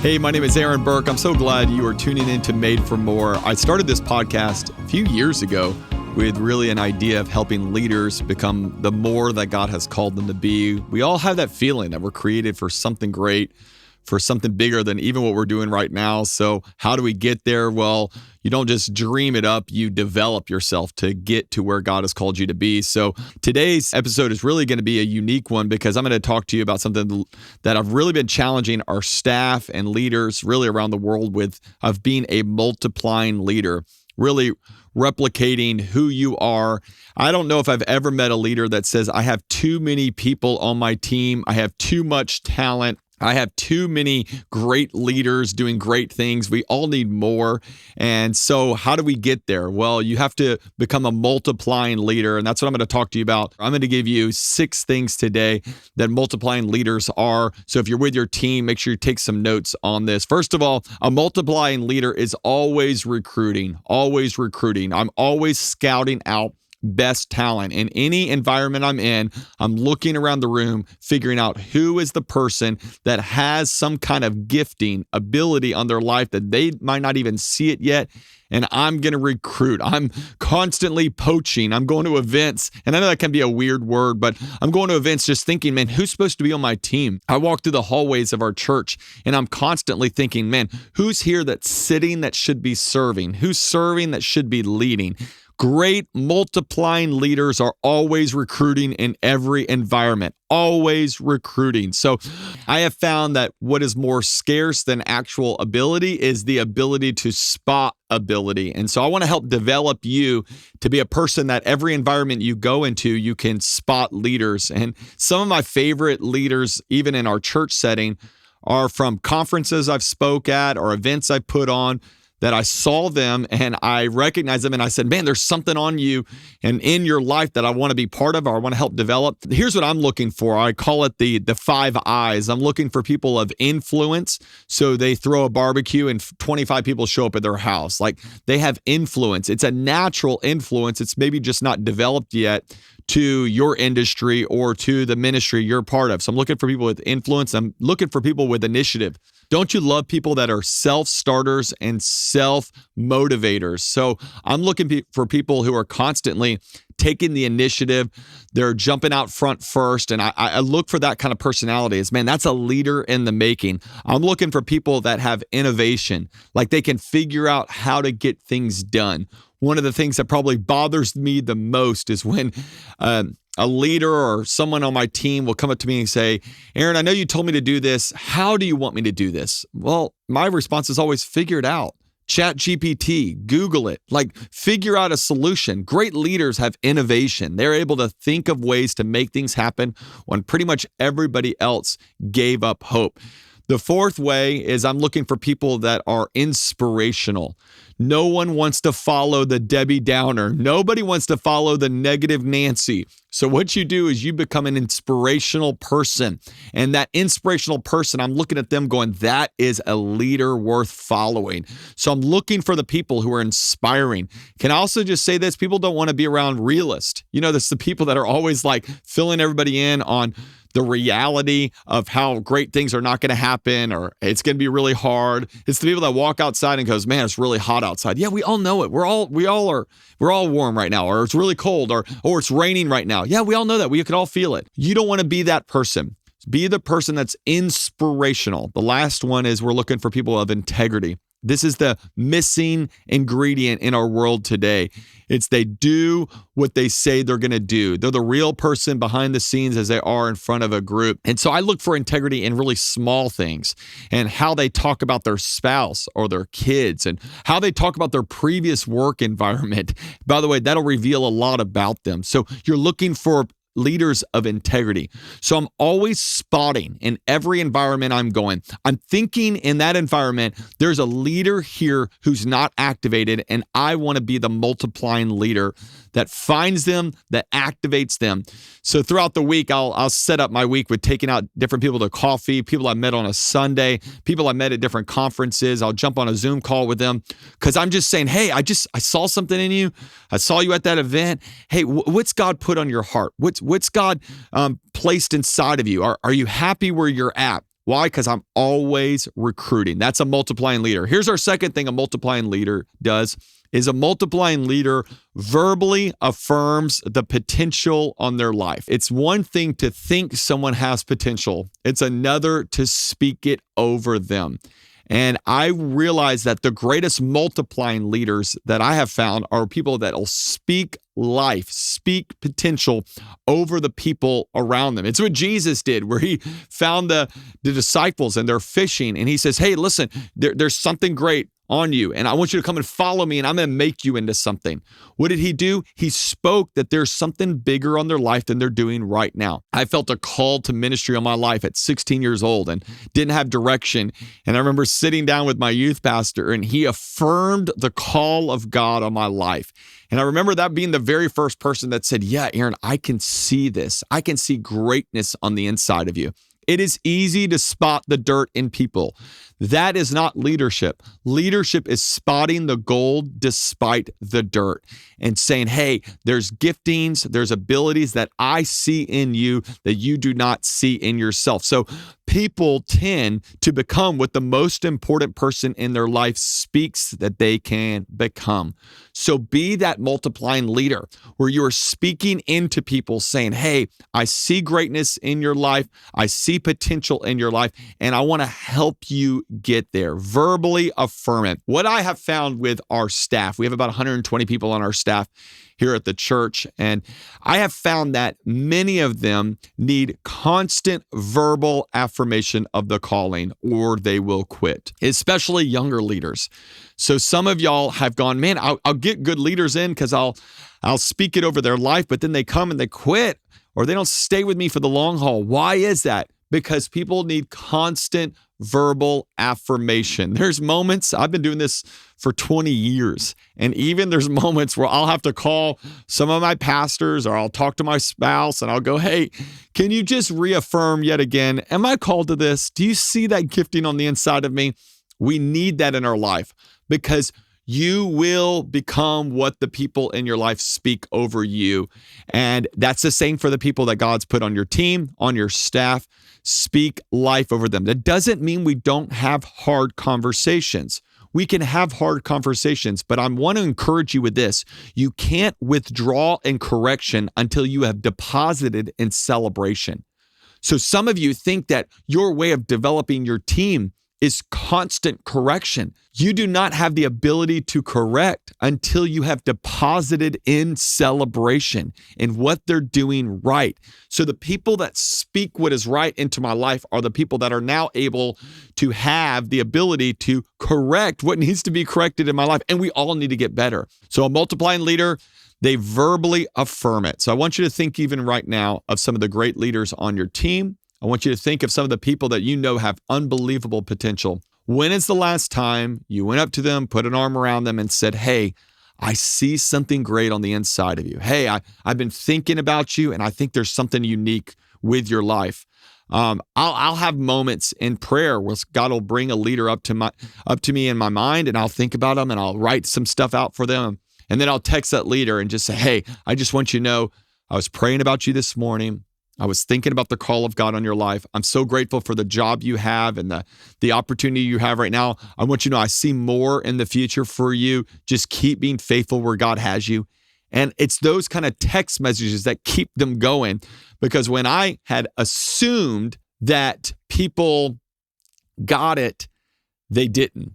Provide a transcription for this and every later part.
Hey, my name is Aaron Burke. I'm so glad you are tuning in to Made for More. I started this podcast a few years ago with really an idea of helping leaders become the more that God has called them to be. We all have that feeling that we're created for something great, for something bigger than even what we're doing right now. So how do we get there? Well, you don't just dream it up, you develop yourself to get to where God has called you to be. So today's episode is really going to be a unique one because I'm going to talk to you about something that I've really been challenging our staff and leaders really around the world with, of being a multiplying leader, really replicating who you are. I don't know if I've ever met a leader that says, I have too many people on my team, I have too much talent, I have too many great leaders doing great things. We all need more. And so how do we get there? Well, you have to become a multiplying leader. And that's what I'm going to talk to you about. I'm going to give you 6 things today that multiplying leaders are. So if you're with your team, make sure you take some notes on this. First of all, a multiplying leader is always recruiting, always recruiting. I'm always scouting out best talent. In any environment I'm in, I'm looking around the room, figuring out who is the person that has some kind of gifting, ability on their life that they might not even see it yet. And I'm going to recruit. I'm constantly poaching. I'm going to events. And I know that can be a weird word, but I'm going to events just thinking, man, who's supposed to be on my team? I walk through the hallways of our church and I'm constantly thinking, man, who's here that's sitting that should be serving? Who's serving that should be leading? Great multiplying leaders are always recruiting in every environment, always recruiting. So I have found that what is more scarce than actual ability is the ability to spot ability. And so I want to help develop you to be a person that every environment you go into, you can spot leaders. And some of my favorite leaders, even in our church setting, are from conferences I've spoke at or events I put on, that I saw them and I recognized them and I said, man, there's something on you and in your life that I want to be part of or I want to help develop. Here's what I'm looking for. I call it the 5 eyes. I'm looking for people of influence. So they throw a barbecue and 25 people show up at their house. Like they have influence. It's a natural influence. It's maybe just not developed yet to your industry or to the ministry you're part of. So I'm looking for people with influence. I'm looking for people with initiative. Don't you love people that are self-starters and self-motivators? So I'm looking for people who are constantly taking the initiative. They're jumping out front first. And I look for that kind of personality. Is, man, that's a leader in the making. I'm looking for people that have innovation, like they can figure out how to get things done. One of the things that probably bothers me the most is when a leader or someone on my team will come up to me and say, Aaron, I know you told me to do this. How do you want me to do this? Well, my response is always figure it out. Chat GPT, Google it, like figure out a solution. Great leaders have innovation. They're able to think of ways to make things happen when pretty much everybody else gave up hope. The 4th way is I'm looking for people that are inspirational. No one wants to follow the Debbie Downer. Nobody wants to follow the negative Nancy. So what you do is you become an inspirational person. And that inspirational person, I'm looking at them going, that is a leader worth following. So I'm looking for the people who are inspiring. Can I also just say this? People don't want to be around realists. You know, that's the people that are always like filling everybody in on the reality of how great things are not going to happen or it's going to be really hard. It's the people that walk outside and goes, man, it's really hot outside. Yeah, we all know it. We're all warm right now, or it's really cold, or it's raining right now. Yeah, we all know that. We could all feel it. You don't want to be that person. Be the person that's inspirational. The last one is we're looking for people of integrity. This is the missing ingredient in our world today. It's they do what they say they're going to do. They're the real person behind the scenes as they are in front of a group. And so I look for integrity in really small things and how they talk about their spouse or their kids and how they talk about their previous work environment. By the way, that'll reveal a lot about them. So you're looking for leaders of integrity. So I'm always spotting in every environment I'm going. I'm thinking in that environment, there's a leader here who's not activated, and I want to be the multiplying leader that finds them, that activates them. So throughout the week, I'll set up my week with taking out different people to coffee, people I met on a Sunday, people I met at different conferences. I'll jump on a Zoom call with them because I'm just saying, hey, I saw something in you. I saw you at that event. Hey, what's God put on your heart? What's God placed inside of you? Are you happy where you're at? Why? Because I'm always recruiting. That's a multiplying leader. Here's our second thing a multiplying leader does is a multiplying leader verbally affirms the potential on their life. It's one thing to think someone has potential. It's another to speak it over them. And I realize that the greatest multiplying leaders that I have found are people that will speak life, speak potential over the people around them. It's what Jesus did, where he found the disciples and they're fishing. And he says, hey, listen, there's something great on you. And I want you to come and follow me and I'm going to make you into something. What did he do? He spoke that there's something bigger on their life than they're doing right now. I felt a call to ministry on my life at 16 years old and didn't have direction. And I remember sitting down with my youth pastor and he affirmed the call of God on my life. And I remember that being the very first person that said, yeah, Aaron, I can see this. I can see greatness on the inside of you. It is easy to spot the dirt in people. That is not leadership. Leadership is spotting the gold despite the dirt and saying, hey, there's giftings, there's abilities that I see in you that you do not see in yourself. So people tend to become what the most important person in their life speaks that they can become. So be that multiplying leader where you are speaking into people saying, hey, I see greatness in your life. I see potential in your life, and I want to help you get there. Verbally affirm it. What I have found with our staff, we have about 120 people on our staff here at the church, and I have found that many of them need constant verbal affirmation of the calling or they will quit, especially younger leaders. So some of y'all have gone, man, I'll get good leaders in because I'll speak it over their life, but then they come and they quit or they don't stay with me for the long haul. Why is that? Because people need constant verbal affirmation. There's moments, I've been doing this for 20 years, and even there's moments where I'll have to call some of my pastors or I'll talk to my spouse and I'll go, hey, can you just reaffirm yet again, am I called to this? Do you see that gifting on the inside of me? We need that in our life because you will become what the people in your life speak over you. And that's the same for the people that God's put on your team, on your staff. Speak life over them. That doesn't mean we don't have hard conversations. We can have hard conversations, but I want to encourage you with this. You can't withdraw in correction until you have deposited in celebration. So some of you think that your way of developing your team is constant correction. You do not have the ability to correct until you have deposited in celebration in what they're doing right. So the people that speak what is right into my life are the people that are now able to have the ability to correct what needs to be corrected in my life. And we all need to get better. So a multiplying leader, they verbally affirm it. So I want you to think even right now of some of the great leaders on your team. I want you to think of some of the people that you know have unbelievable potential. When is the last time you went up to them, put an arm around them and said, hey, I see something great on the inside of you. Hey, I've been thinking about you and I think there's something unique with your life. I'll have moments in prayer where God will bring a leader up to me in my mind and I'll think about them and I'll write some stuff out for them. And then I'll text that leader and just say, hey, I just want you to know I was praying about you this morning. I was thinking about the call of God on your life. I'm so grateful for the job you have and the opportunity you have right now. I want you to know I see more in the future for you. Just keep being faithful where God has you. And it's those kind of text messages that keep them going. Because when I had assumed that people got it, they didn't.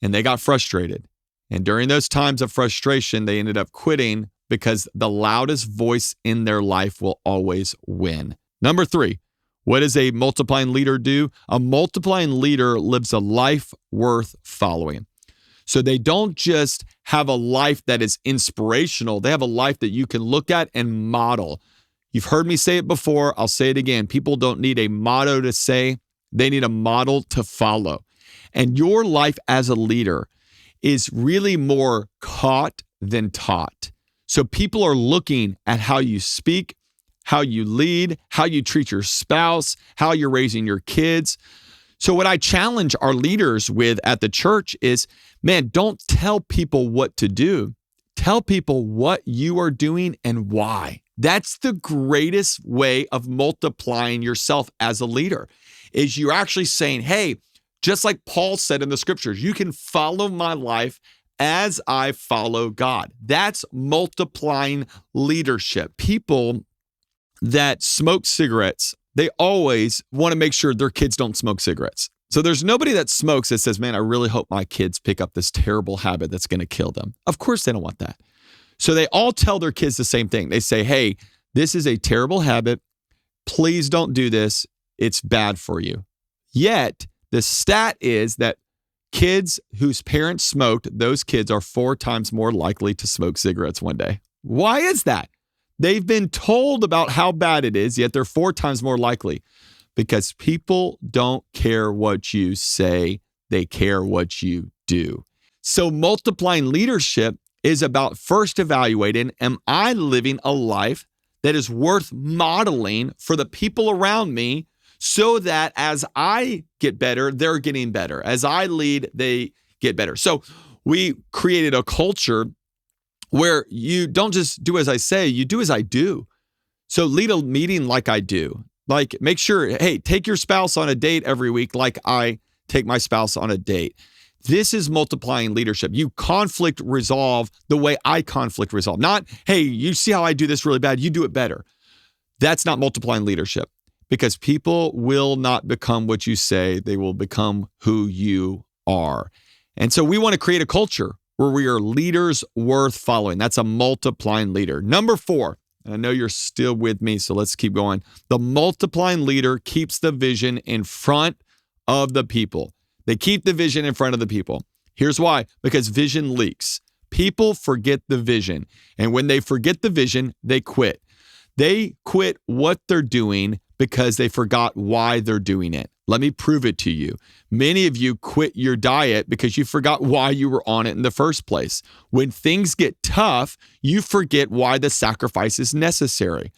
And they got frustrated. And during those times of frustration, they ended up quitting because the loudest voice in their life will always win. Number 3, what does a multiplying leader do? A multiplying leader lives a life worth following. So they don't just have a life that is inspirational. They have a life that you can look at and model. You've heard me say it before. I'll say it again. People don't need a motto to say. They need a model to follow. And your life as a leader is really more caught than taught. So people are looking at how you speak, how you lead, how you treat your spouse, how you're raising your kids. So what I challenge our leaders with at the church is, man, don't tell people what to do. Tell people what you are doing and why. That's the greatest way of multiplying yourself as a leader, is you're actually saying, hey, just like Paul said in the scriptures, you can follow my life as I follow God. That's multiplying leadership. People that smoke cigarettes, they always want to make sure their kids don't smoke cigarettes. So there's nobody that smokes that says, man, I really hope my kids pick up this terrible habit that's going to kill them. Of course they don't want that. So they all tell their kids the same thing. They say, hey, this is a terrible habit. Please don't do this. It's bad for you. Yet the stat is that kids whose parents smoked, those kids are 4 times more likely to smoke cigarettes one day. Why is that? They've been told about how bad it is, yet they're 4 times more likely. Because people don't care what you say, they care what you do. So multiplying leadership is about first evaluating, am I living a life that is worth modeling for the people around me so that as I get better, they're getting better. As I lead, they get better. So we created a culture where you don't just do as I say, you do as I do. So lead a meeting like I do. Like, make sure, hey, take your spouse on a date every week like I take my spouse on a date. This is multiplying leadership. You conflict resolve the way I conflict resolve. Not, hey, you see how I do this really bad, you do it better. That's not multiplying leadership, because people will not become what you say. They will become who you are. And so we want to create a culture where we are leaders worth following. That's a multiplying leader. Number 4. And I know you're still with me, so let's keep going. The multiplying leader keeps the vision in front of the people. They keep the vision in front of the people. Here's why. Because vision leaks. People forget the vision. And when they forget the vision, they quit. They quit what they're doing because they forgot why they're doing it. Let me prove it to you. Many of you quit your diet because you forgot why you were on it in the first place. When things get tough, you forget why the sacrifice is necessary.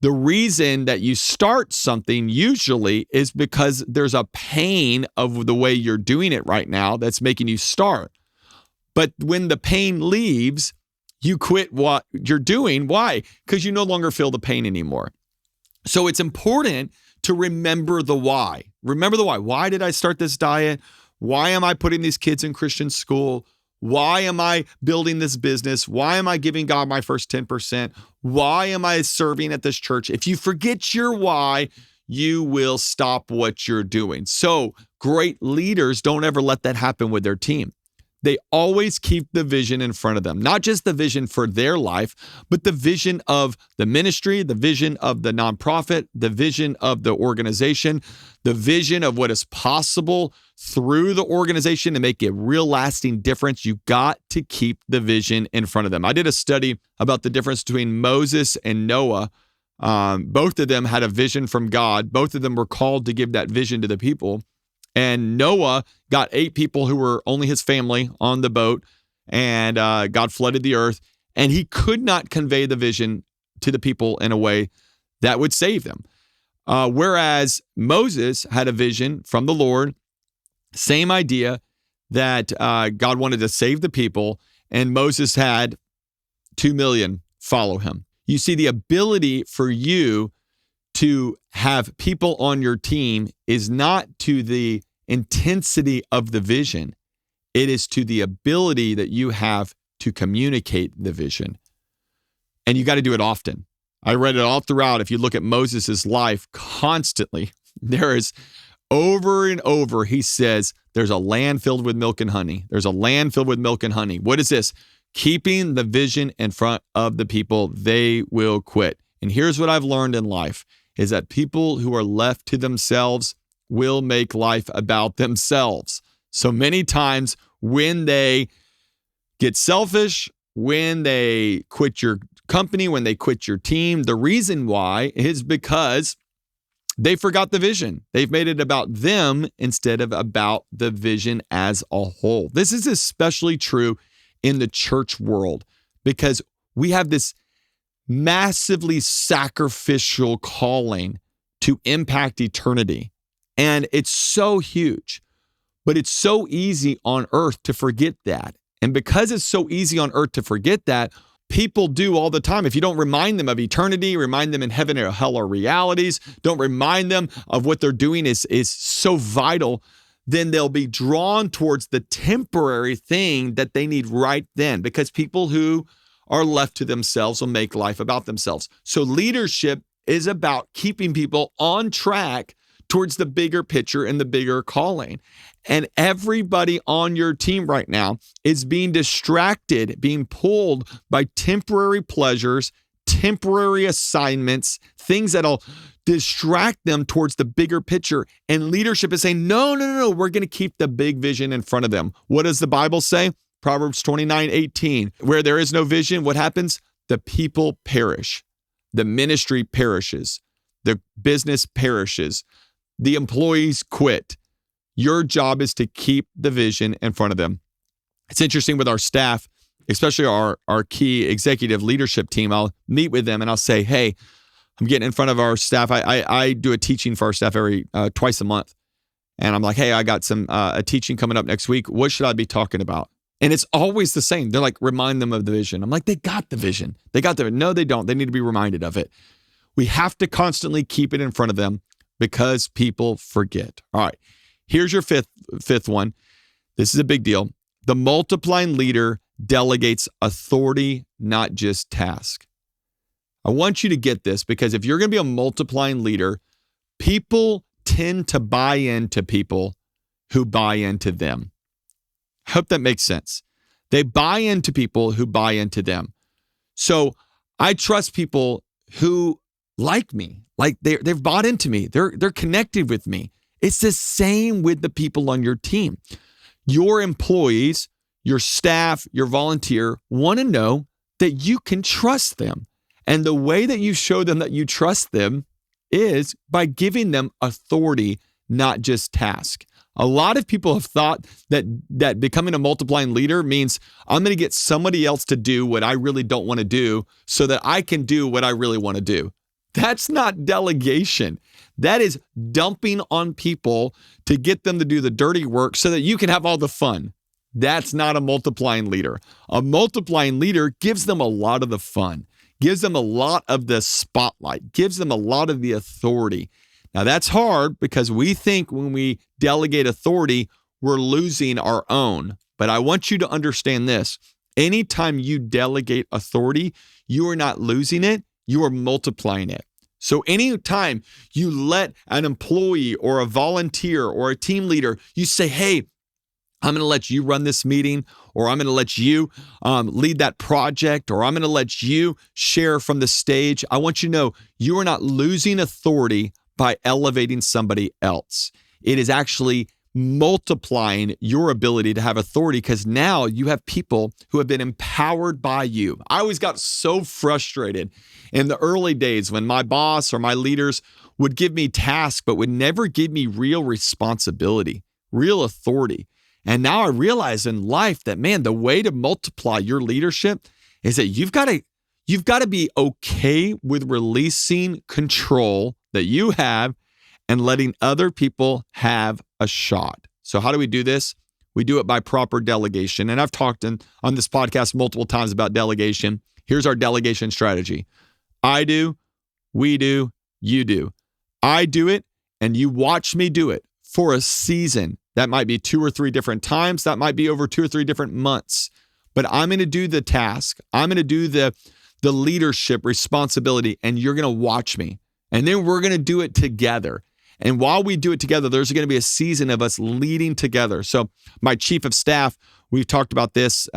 The reason that you start something usually is because there's a pain of the way you're doing it right now that's making you start. But when the pain leaves, you quit what you're doing. Why? Because you no longer feel the pain anymore. So it's important to remember the why. Remember the why. Why did I start this diet? Why am I putting these kids in Christian school? Why am I building this business? Why am I giving God my first 10%? Why am I serving at this church? If you forget your why, you will stop what you're doing. So great leaders don't ever let that happen with their team. They always keep the vision in front of them, not just the vision for their life, but the vision of the ministry, the vision of the nonprofit, the vision of the organization, the vision of what is possible through the organization to make a real lasting difference. You got to keep the vision in front of them. I did a study about the difference between Moses and Noah. Both of them had a vision from God. Both of them were called to give that vision to the people. And Noah got 8 people who were only his family on the boat, and God flooded the earth, and he could not convey the vision to the people in a way that would save them. Whereas Moses had a vision from the Lord, same idea, that God wanted to save the people, and Moses had 2 million follow him. You see, the ability for you to have people on your team is not to the intensity of the vision. It is to the ability that you have to communicate the vision. And you got to do it often. I read it all throughout. If you look at Moses' life constantly, there is over and over, he says, there's a land filled with milk and honey. There's a land filled with milk and honey. What is this? Keeping the vision in front of the people, they will quit. And here's what I've learned in life, is that people who are left to themselves will make life about themselves. So many times when they get selfish, when they quit your company, when they quit your team, the reason why is because they forgot the vision. They've made it about them instead of about the vision as a whole. This is especially true in the church world because we have this massively sacrificial calling to impact eternity. And it's so huge, but it's so easy on earth to forget that. And because it's so easy on earth to forget that, people do all the time. If you don't remind them of eternity, remind them in heaven or hell are realities, don't remind them of what they're doing is so vital, then they'll be drawn towards the temporary thing that they need right then, because people who are left to themselves will make life about themselves. So leadership is about keeping people on track towards the bigger picture and the bigger calling. And everybody on your team right now is being distracted, being pulled by temporary pleasures, temporary assignments, things that'll distract them towards the bigger picture. And leadership is saying, no, we're going to keep the big vision in front of them. What does the Bible say? Proverbs 29:18, where there is no vision, what happens? The people perish. The ministry perishes. The business perishes. The employees quit. Your job is to keep the vision in front of them. It's interesting with our staff, especially our key executive leadership team. I'll meet with them and I'll say, hey, I'm getting in front of our staff. I do a teaching for our staff twice a month. And I'm like, hey, I got a teaching coming up next week. What should I be talking about? And it's always the same. They're like, remind them of the vision. I'm like, they got the vision. No, they don't. They need to be reminded of it. We have to constantly keep it in front of them because people forget. All right, here's your fifth one. This is a big deal. The multiplying leader delegates authority, not just task. I want you to get this, because if you're going to be a multiplying leader, people tend to buy into people who buy into them. I hope that makes sense. They buy into people who buy into them. So I trust people who like me, like they've bought into me. They're connected with me. It's the same with the people on your team. Your employees, your staff, your volunteer want to know that you can trust them. And the way that you show them that you trust them is by giving them authority, not just task. A lot of people have thought that becoming a multiplying leader means I'm going to get somebody else to do what I really don't want to do so that I can do what I really want to do. That's not delegation. That is dumping on people to get them to do the dirty work so that you can have all the fun. That's not a multiplying leader. A multiplying leader gives them a lot of the fun, gives them a lot of the spotlight, gives them a lot of the authority. Now, that's hard because we think when we delegate authority, we're losing our own. But I want you to understand this. Anytime you delegate authority, you are not losing it, you are multiplying it. So anytime you let an employee or a volunteer or a team leader, you say, hey, I'm going to let you run this meeting, or I'm going to let you lead that project, or I'm going to let you share from the stage. I want you to know you are not losing authority by elevating somebody else. It is actually multiplying your ability to have authority, because now you have people who have been empowered by you. I always got so frustrated in the early days when my boss or my leaders would give me tasks, but would never give me real responsibility, real authority. And now I realize in life that, man, the way to multiply your leadership is that you've got to be okay with releasing control that you have and letting other people have a shot. So how do we do this? We do it by proper delegation. And I've talked on this podcast multiple times about delegation. Here's our delegation strategy. I do, we do, you do. I do it, and you watch me do it for a season. That might be 2 or 3 different times. That might be over 2 or 3 different months. But I'm going to do the task. I'm going to do the leadership responsibility, and you're going to watch me. And then we're going to do it together. And while we do it together, there's going to be a season of us leading together. So my chief of staff, we've talked about this.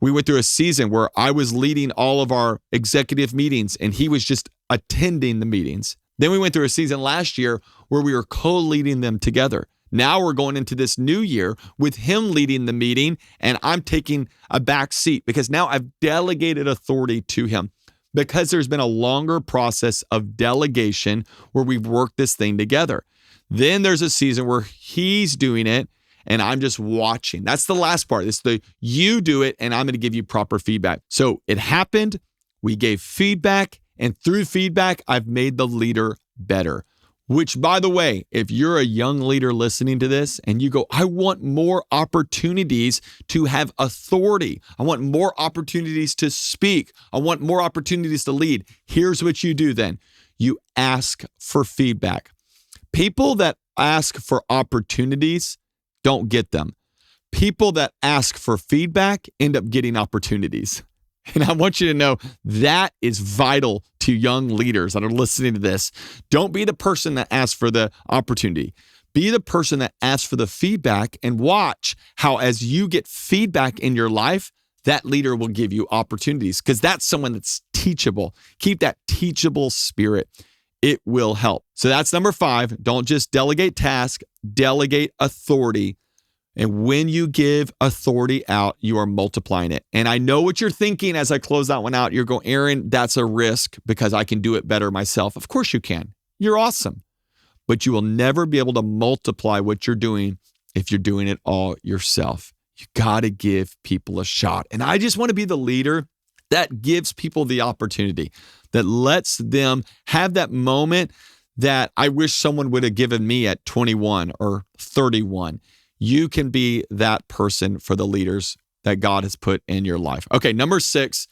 We went through a season where I was leading all of our executive meetings, and he was just attending the meetings. Then we went through a season last year where we were co-leading them together. Now we're going into this new year with him leading the meeting, and I'm taking a back seat because now I've delegated authority to him, because there's been a longer process of delegation where we've worked this thing together. Then there's a season where he's doing it and I'm just watching. That's the last part. It's the you do it and I'm going to give you proper feedback. So it happened. We gave feedback, and through feedback, I've made the leader better. Which, by the way, if you're a young leader listening to this and you go, I want more opportunities to have authority. I want more opportunities to speak. I want more opportunities to lead. Here's what you do then. You ask for feedback. People that ask for opportunities don't get them. People that ask for feedback end up getting opportunities. And I want you to know that is vital to young leaders that are listening to this. Don't be the person that asks for the opportunity. Be the person that asks for the feedback, and watch how as you get feedback in your life, that leader will give you opportunities, because that's someone that's teachable. Keep that teachable spirit. It will help. So that's number 5. Don't just delegate task, delegate authority. And when you give authority out, you are multiplying it. And I know what you're thinking as I close that one out. You're going, Aaron, that's a risk because I can do it better myself. Of course you can. You're awesome. But you will never be able to multiply what you're doing if you're doing it all yourself. You got to give people a shot. And I just want to be the leader that gives people the opportunity, that lets them have that moment that I wish someone would have given me at 21 or 31. You can be that person for the leaders that God has put in your life. Okay, number 6,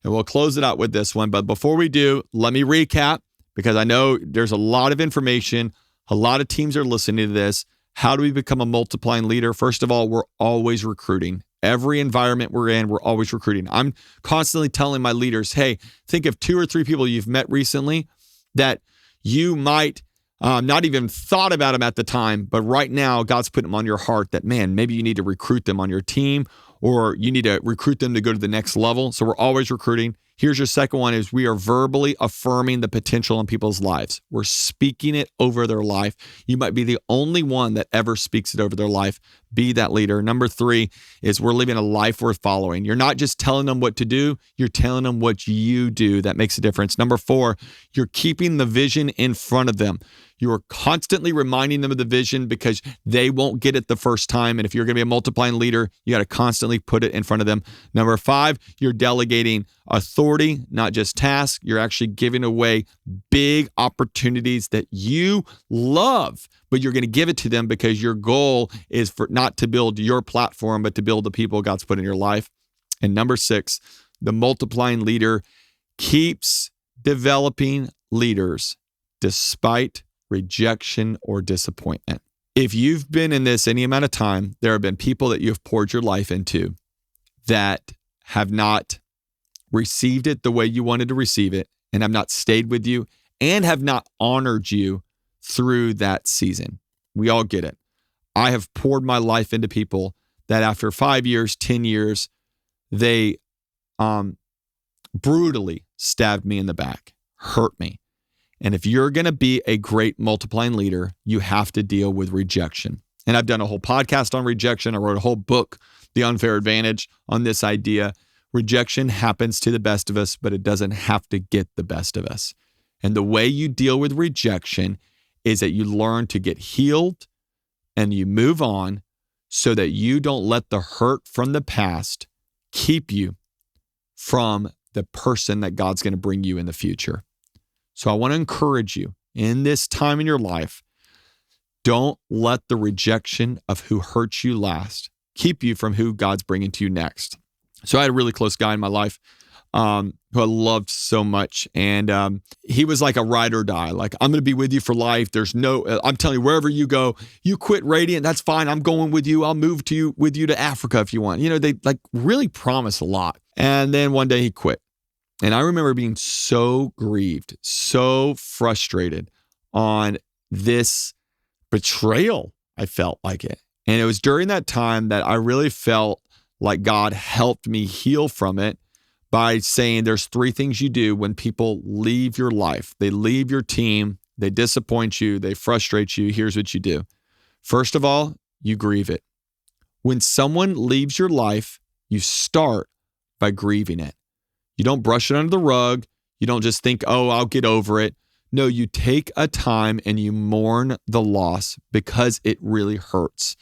and we'll close it out with this one. But before we do, let me recap, because I know there's a lot of information. A lot of teams are listening to this. How do we become a multiplying leader? First of all, we're always recruiting. Every environment we're in, we're always recruiting. I'm constantly telling my leaders, hey, think of 2 or 3 people you've met recently that you might not even thought about them at the time, but right now God's put them on your heart that, man, maybe you need to recruit them on your team, or you need to recruit them to go to the next level. So we're always recruiting. Here's your second one, is we are verbally affirming the potential in people's lives. We're speaking it over their life. You might be the only one that ever speaks it over their life. Be that leader. Number 3 is we're living a life worth following. You're not just telling them what to do, you're telling them what you do. That makes a difference. Number 4, you're keeping the vision in front of them. You are constantly reminding them of the vision because they won't get it the first time. And if you're going to be a multiplying leader, you got to constantly put it in front of them. Number 5, you're delegating authority, not just tasks. You're actually giving away big opportunities that you love, but you're going to give it to them because your goal is for not to build your platform, but to build the people God's put in your life. And number 6, the multiplying leader keeps developing leaders despite rejection or disappointment. If you've been in this any amount of time, there have been people that you've poured your life into that have not received it the way you wanted to receive it, and have not stayed with you, and have not honored you through that season. We all get it. I have poured my life into people that after 5 years, 10 years, they brutally stabbed me in the back, hurt me. And if you're going to be a great multiplying leader, you have to deal with rejection. And I've done a whole podcast on rejection. I wrote a whole book, The Unfair Advantage, on this idea. Rejection happens to the best of us, but it doesn't have to get the best of us. And the way you deal with rejection is that you learn to get healed and you move on so that you don't let the hurt from the past keep you from the person that God's going to bring you in the future. So I want to encourage you in this time in your life, don't let the rejection of who hurt you last keep you from who God's bringing to you next. So I had a really close guy in my life who I loved so much. And he was like a ride or die. Like, I'm going to be with you for life. I'm telling you, wherever you go, you quit Radiant, that's fine. I'm going with you. I'll move with you to Africa if you want. You know, they like really promise a lot. And then one day he quit. And I remember being so grieved, so frustrated on this betrayal. I felt like it. And it was during that time that I really felt like God helped me heal from it by saying there's 3 things you do when people leave your life. They leave your team, they disappoint you, they frustrate you. Here's what you do. First of all, you grieve it. When someone leaves your life, you start by grieving it. You don't brush it under the rug. You don't just think, oh, I'll get over it. No, you take a time and you mourn the loss because it really hurts.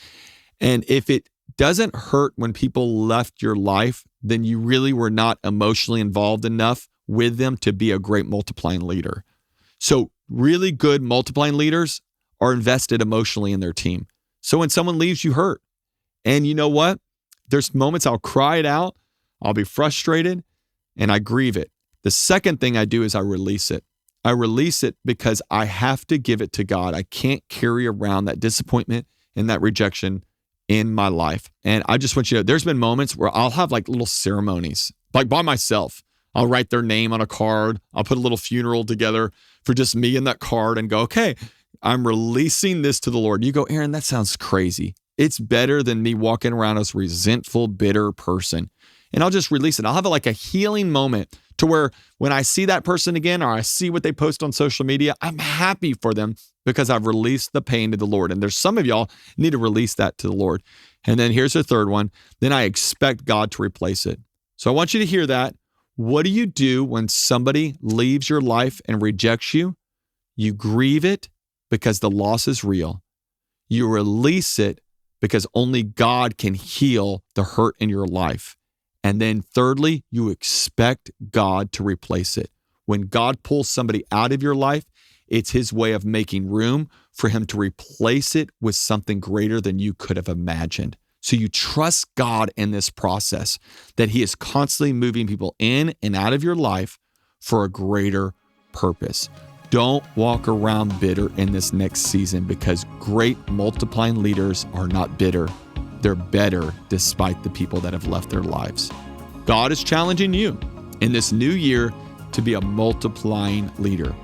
And if it doesn't hurt when people left your life, then you really were not emotionally involved enough with them to be a great multiplying leader. So Really good multiplying leaders are invested emotionally in their team. So when someone leaves, you hurt. And you know what? There's moments I'll cry it out, I'll be frustrated, and I grieve it. The second thing I do is I release it. I release it because I have to give it to God. I can't carry around that disappointment and that rejection in my life. And I just want you to know, there's been moments where I'll have like little ceremonies, like by myself. I'll write their name on a card. I'll put a little funeral together for just me and that card and go, okay, I'm releasing this to the Lord. You go, Aaron, that sounds crazy. It's better than me walking around as a resentful, bitter person. And I'll just release it. I'll have like a healing moment to where when I see that person again, or I see what they post on social media, I'm happy for them because I've released the pain to the Lord. And there's some of y'all need to release that to the Lord. And then here's the third one. Then I expect God to replace it. So I want you to hear that. What do you do when somebody leaves your life and rejects you? You grieve it because the loss is real. You release it because only God can heal the hurt in your life. And then thirdly, you expect God to replace it. When God pulls somebody out of your life, it's his way of making room for him to replace it with something greater than you could have imagined. So you trust God in this process, that he is constantly moving people in and out of your life for a greater purpose. Don't walk around bitter in this next season, because great multiplying leaders are not bitter. They're better despite the people that have left their lives. God is challenging you in this new year to be a multiplying leader.